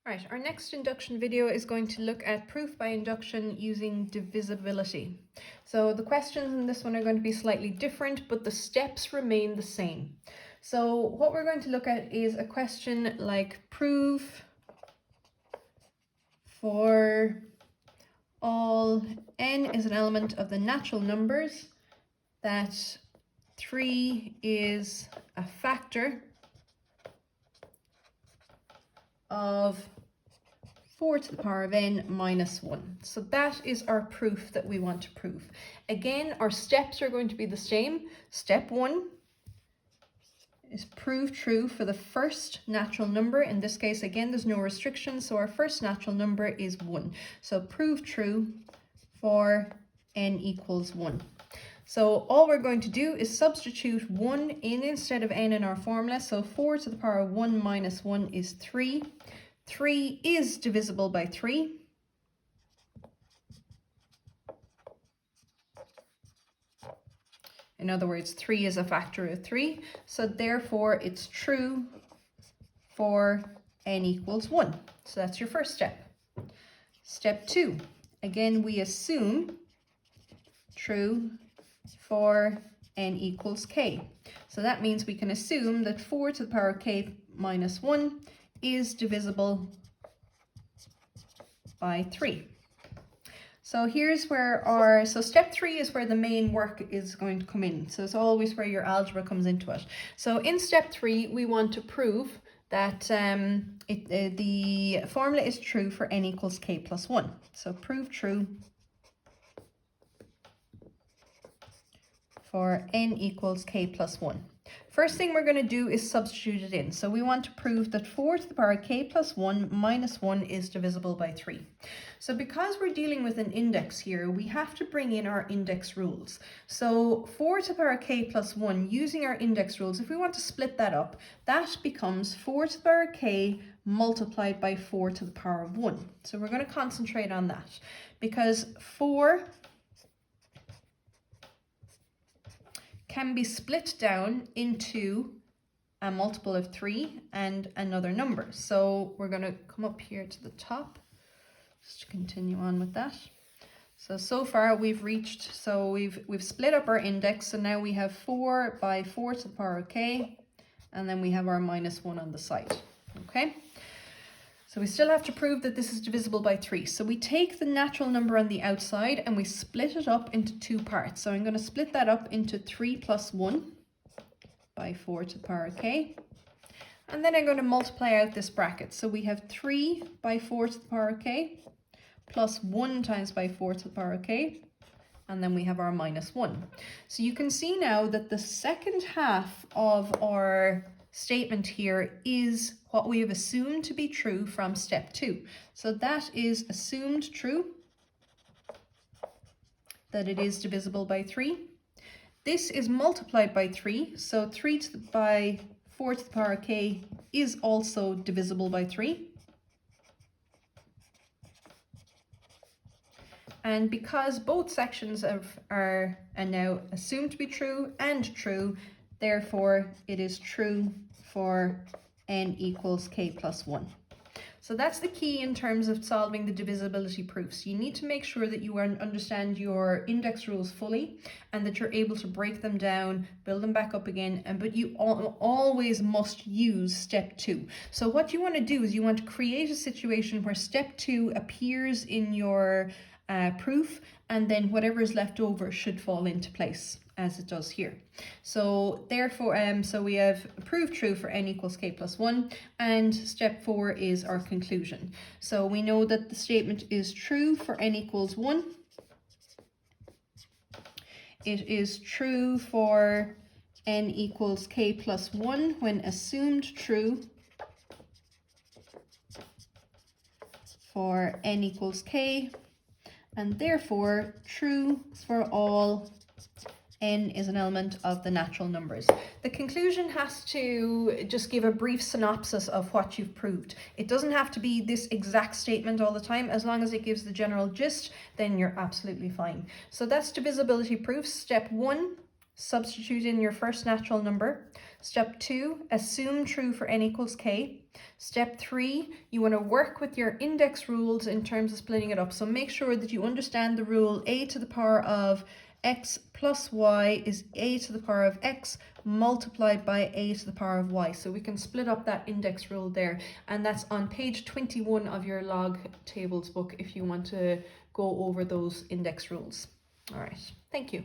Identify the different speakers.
Speaker 1: Right, our next induction video is going to look at proof by induction using divisibility. So the questions in this one are going to be slightly different, but the steps remain the same. So what we're going to look at is a question like prove for all n is an element of the natural numbers that 3 is a factor of 4 to the power of n minus 1. So that is our proof that we want to prove. Again, our steps are going to be the same. Step 1 is prove true for the first natural number. In this case, again, there's no restriction, so our first natural number is 1. So prove true for n equals 1. So all we're going to do is substitute 1 in instead of n in our formula. So 4 to the power of 1 minus 1 is 3. 3 is divisible by 3. In other words, 3 is a factor of 3. So therefore, it's true for n equals 1. So that's your first step. Step 2. Again, we assume true for n equals k. So that means we can assume that 4 to the power of k minus 1 is divisible by 3. So here's where so step 3 is where the main work is going to come in. So it's always where your algebra comes into it. So in step 3, we want to prove that the formula is true for n equals k plus 1. So prove true for n equals k plus 1. First thing we're going to do is substitute it in. So we want to prove that 4 to the power of k plus 1 minus 1 is divisible by 3. So because we're dealing with an index here, we have to bring in our index rules. So 4 to the power of k plus 1, using our index rules, if we want to split that up, that becomes 4 to the power of k multiplied by 4 to the power of 1. So we're going to concentrate on that because 4 can be split down into a multiple of 3 and another number. So we're going to come up here to the top just to continue on with that. So far we've reached, so we've split up our index. So now we have 4 by 4 to the power of k, and then we have our minus 1 on the side. Okay. So we still have to prove that this is divisible by 3. So we take the natural number on the outside and we split it up into 2 parts. So I'm going to split that up into 3 plus 1 by 4 to the power of k. And then I'm going to multiply out this bracket. So we have 3 by 4 to the power of k plus 1 times by 4 to the power of k. And then we have our minus 1. So you can see now that the second half of our statement here is what we have assumed to be true from step 2. So that is assumed true, that it is divisible by 3. This is multiplied by 3, so 3 by 4 to the power of k is also divisible by 3. And because both sections are now assumed to be true and true, therefore it is true for n equals k plus 1. So that's the key in terms of solving the divisibility proofs. You need to make sure that you understand your index rules fully and that you're able to break them down, build them back up again, but you always must use step 2. So what you want to do is you want to create a situation where step 2 appears in your proof, and then whatever is left over should fall into place as it does here. So therefore, so we have proved true for n equals k plus 1, and step 4 is our conclusion. So we know that the statement is true for n equals 1. It is true for n equals k plus 1 when assumed true for n equals k, and therefore true for all n is an element of the natural numbers. The conclusion has to just give a brief synopsis of what you've proved. It doesn't have to be this exact statement all the time. As long as it gives the general gist, then you're absolutely fine. So that's divisibility proofs. Step 1, substitute in your first natural number. Step 2, assume true for n equals k. Step 3, you want to work with your index rules in terms of splitting it up. So make sure that you understand the rule a to the power of x plus y is a to the power of x multiplied by a to the power of y. So we can split up that index rule there, and that's on page 21 of your log tables book if you want to go over those index rules. All right, thank you.